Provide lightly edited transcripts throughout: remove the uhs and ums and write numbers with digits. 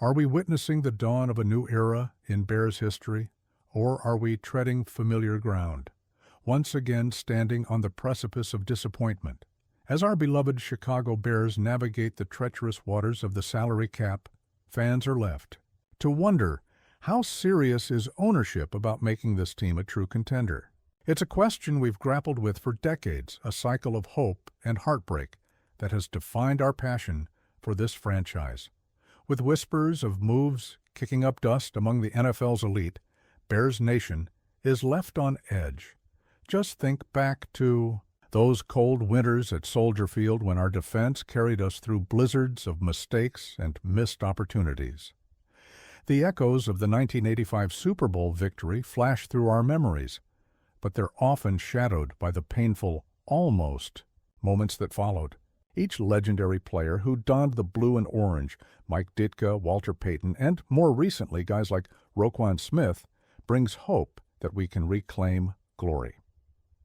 Are we witnessing the dawn of a new era in Bears history, or are we treading familiar ground, once again standing on the precipice of disappointment? As our beloved Chicago Bears navigate the treacherous waters of the salary cap, fans are left to wonder, how serious is ownership about making this team a true contender? It's a question we've grappled with for decades, a cycle of hope and heartbreak that has defined our passion for this franchise. With whispers of moves kicking up dust among the NFL's elite, Bears Nation is left on edge. Just think back to those cold winters at Soldier Field when our defense carried us through blizzards of mistakes and missed opportunities. The echoes of the 1985 Super Bowl victory flash through our memories, but they're often shadowed by the painful almost moments that followed. Each legendary player who donned the blue and orange, Mike Ditka, Walter Payton, and more recently guys like Roquan Smith, brings hope that we can reclaim glory.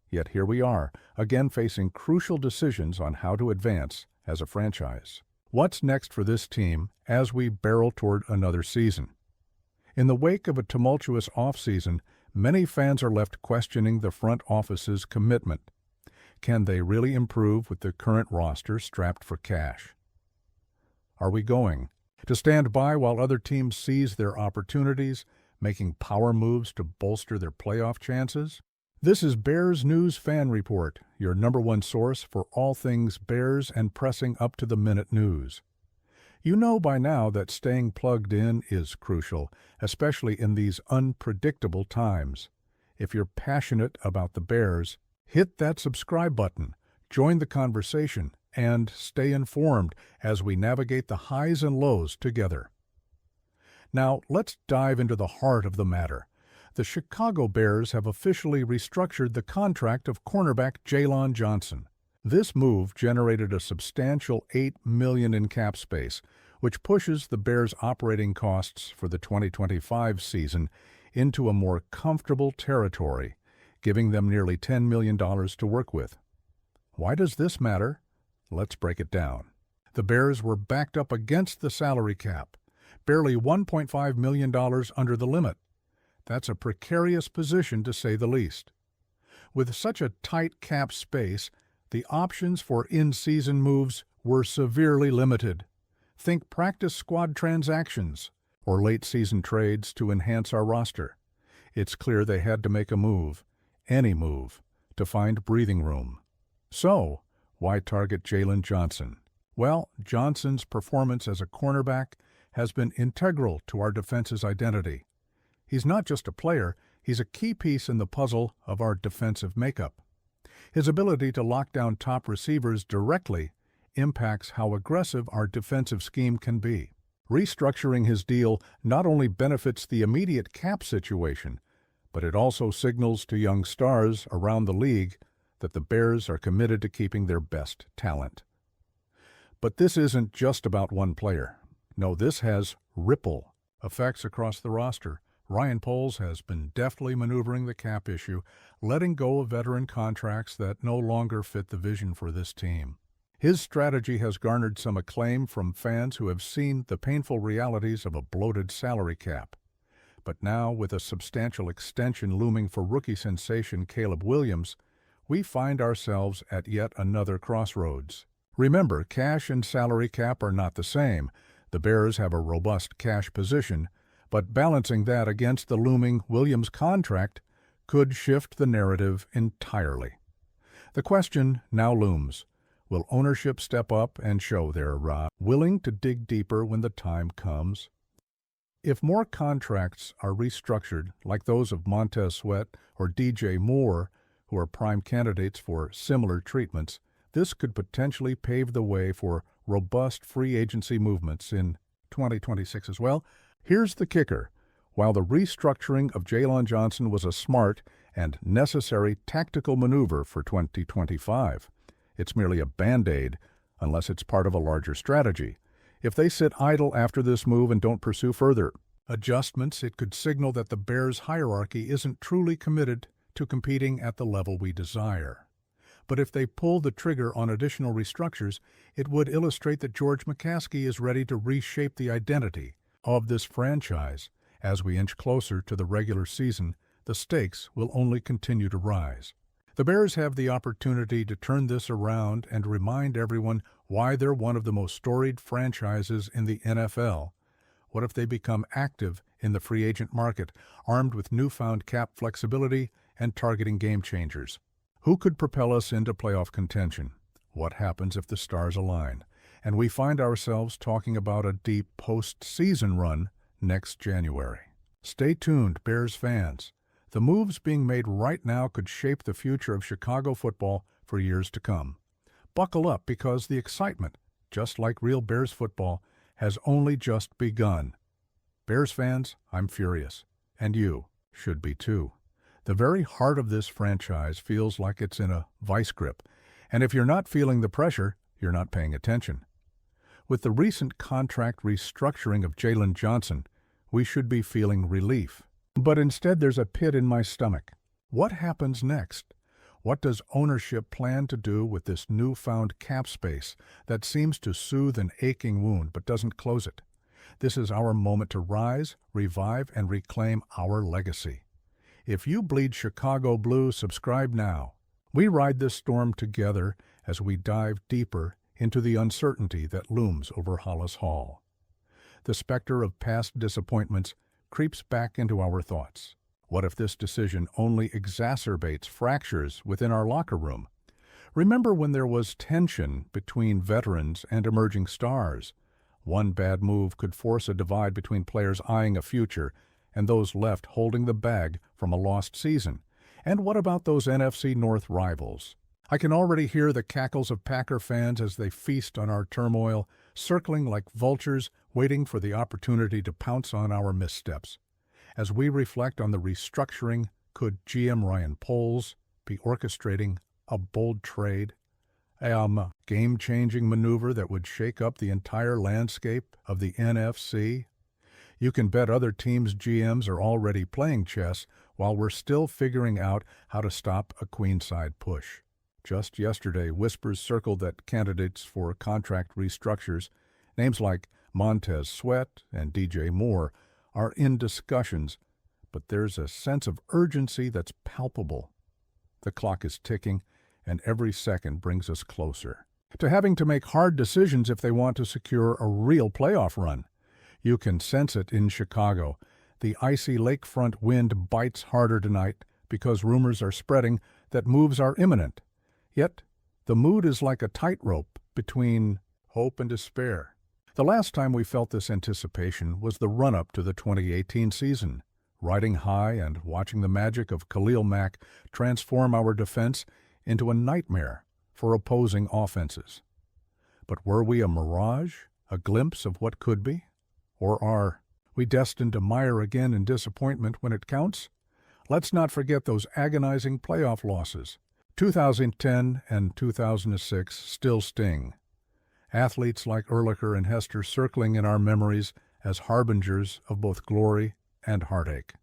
Yet here we are, again facing crucial decisions on how to advance as a franchise. What's next for this team as we barrel toward another season? In the wake of a tumultuous offseason, many fans are left questioning the front office's commitment. Can they really improve with the current roster strapped for cash? Are we going to stand by while other teams seize their opportunities, making power moves to bolster their playoff chances? This is Bears News Fan Report, your #1 source for all things Bears and pressing up-to-the-minute news. You know by now that staying plugged in is crucial, especially in these unpredictable times. If you're passionate about the Bears, hit that subscribe button, join the conversation, and stay informed as we navigate the highs and lows together. Now, let's dive into the heart of the matter. The Chicago Bears have officially restructured the contract of cornerback Jaylon Johnson. This move generated a substantial $8 million in cap space, which pushes the Bears' operating costs for the 2025 season into a more comfortable territory, giving them nearly $10 million to work with. Why does this matter? Let's break it down. The Bears were backed up against the salary cap, barely $1.5 million under the limit. That's a precarious position to say the least. With such a tight cap space, the options for in-season moves were severely limited. Think practice squad transactions or late-season trades to enhance our roster. It's clear they had to make a move, any move, to find breathing room. So, why target Jaylon Johnson? Well, Johnson's performance as a cornerback has been integral to our defense's identity. He's not just a player, he's a key piece in the puzzle of our defensive makeup. His ability to lock down top receivers directly impacts how aggressive our defensive scheme can be. Restructuring his deal not only benefits the immediate cap situation, but it also signals to young stars around the league that the Bears are committed to keeping their best talent. But this isn't just about one player. No, this has ripple effects across the roster. Ryan Poles has been deftly maneuvering the cap issue, letting go of veteran contracts that no longer fit the vision for this team. His strategy has garnered some acclaim from fans who have seen the painful realities of a bloated salary cap. But now, with a substantial extension looming for rookie sensation Caleb Williams, we find ourselves at yet another crossroads. Remember, cash and salary cap are not the same. The Bears have a robust cash position, but balancing that against the looming Williams contract could shift the narrative entirely. The question now looms: will ownership step up and show they're willing to dig deeper when the time comes? If more contracts are restructured, like those of Montez Sweat or DJ Moore, who are prime candidates for similar treatments, this could potentially pave the way for robust free agency movements in 2026 as well. Here's the kicker. While the restructuring of Jaylon Johnson was a smart and necessary tactical maneuver for 2025, it's merely a Band-Aid unless it's part of a larger strategy. If they sit idle after this move and don't pursue further adjustments, it could signal that the Bears' hierarchy isn't truly committed to competing at the level we desire. But if they pull the trigger on additional restructures, it would illustrate that George McCaskey is ready to reshape the identity, of this franchise. As we inch closer to the regular season, the stakes will only continue to rise. The Bears have the opportunity to turn this around and remind everyone why they're one of the most storied franchises in the NFL. What if they become active in the free agent market, armed with newfound cap flexibility and targeting game changers? Who could propel us into playoff contention? What happens if the stars align and we find ourselves talking about a deep postseason run next January? Stay tuned, Bears fans. The moves being made right now could shape the future of Chicago football for years to come. Buckle up, because the excitement, just like real Bears football, has only just begun. Bears fans, I'm furious, and you should be too. The very heart of this franchise feels like it's in a vice grip, and if you're not feeling the pressure, you're not paying attention. With the recent contract restructuring of Jaylon Johnson, we should be feeling relief. But instead there's a pit in my stomach. What happens next? What does ownership plan to do with this newfound cap space that seems to soothe an aching wound but doesn't close it? This is our moment to rise, revive, and reclaim our legacy. If you bleed Chicago blue, subscribe now. We ride this storm together as we dive deeper into the uncertainty that looms over Hollis Hall. The specter of past disappointments creeps back into our thoughts. What if this decision only exacerbates fractures within our locker room? Remember when there was tension between veterans and emerging stars? One bad move could force a divide between players eyeing a future and those left holding the bag from a lost season. And what about those NFC North rivals? I can already hear the cackles of Packer fans as they feast on our turmoil, circling like vultures, waiting for the opportunity to pounce on our missteps. As we reflect on the restructuring, could GM Ryan Poles be orchestrating a bold trade, a game-changing maneuver that would shake up the entire landscape of the NFC? You can bet other teams' GMs are already playing chess while we're still figuring out how to stop a queenside push. Just yesterday, whispers circled that candidates for contract restructures, names like Montez Sweat and DJ Moore, are in discussions, but there's a sense of urgency that's palpable. The clock is ticking, and every second brings us closer to having to make hard decisions if they want to secure a real playoff run. You can sense it in Chicago. The icy lakefront wind bites harder tonight because rumors are spreading that moves are imminent. Yet, the mood is like a tightrope between hope and despair. The last time we felt this anticipation was the run-up to the 2018 season, riding high and watching the magic of Khalil Mack transform our defense into a nightmare for opposing offenses. But were we a mirage, a glimpse of what could be? Or are we destined to mire again in disappointment when it counts? Let's not forget those agonizing playoff losses. 2010 and 2006 still sting. Athletes like Ehrlicher and Hester circling in our memories as harbingers of both glory and heartache.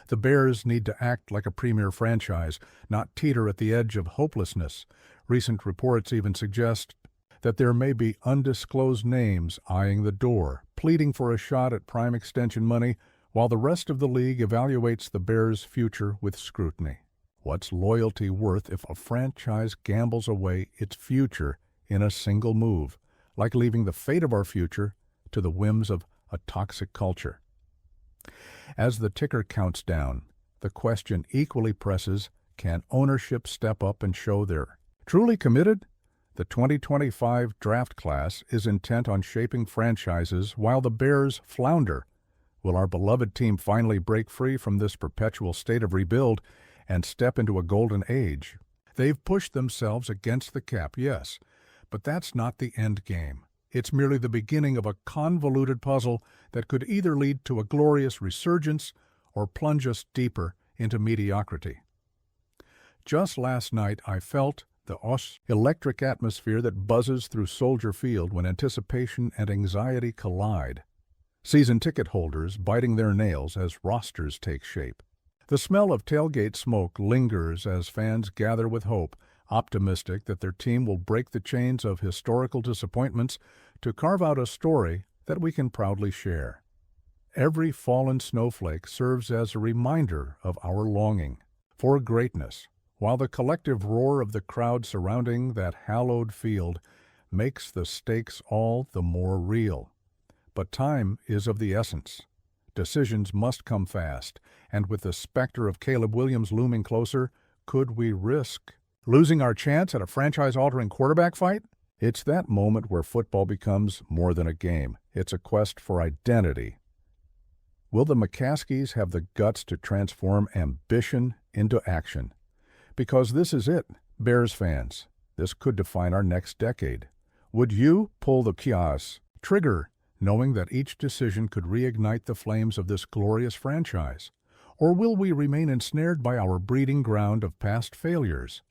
The Bears need to act like a premier franchise, not teeter at the edge of hopelessness. Recent reports even suggest that there may be undisclosed names eyeing the door, pleading for a shot at prime extension money, while the rest of the league evaluates the Bears' future with scrutiny. What's loyalty worth if a franchise gambles away its future in a single move, like leaving the fate of our future to the whims of a toxic culture? As the ticker counts down, the question equally presses, can ownership step up and show they're truly committed? The 2025 draft class is intent on shaping franchises while the Bears flounder. Will our beloved team finally break free from this perpetual state of rebuild and step into a golden age? They've pushed themselves against the cap, yes, but that's not the end game. It's merely the beginning of a convoluted puzzle that could either lead to a glorious resurgence or plunge us deeper into mediocrity. Just last night I felt the electric atmosphere that buzzes through Soldier Field when anticipation and anxiety collide. Season ticket holders biting their nails as rosters take shape. The smell of tailgate smoke lingers as fans gather with hope, optimistic that their team will break the chains of historical disappointments to carve out a story that we can proudly share. Every fallen snowflake serves as a reminder of our longing for greatness, while the collective roar of the crowd surrounding that hallowed field makes the stakes all the more real. But time is of the essence. Decisions must come fast, and with the specter of Caleb Williams looming closer, could we risk losing our chance at a franchise-altering quarterback fight? It's that moment where football becomes more than a game. It's a quest for identity. Will the McCaskies have the guts to transform ambition into action? Because this is it, Bears fans. This could define our next decade. Would you pull the chaos trigger, knowing that each decision could reignite the flames of this glorious franchise? Or will we remain ensnared by our breeding ground of past failures,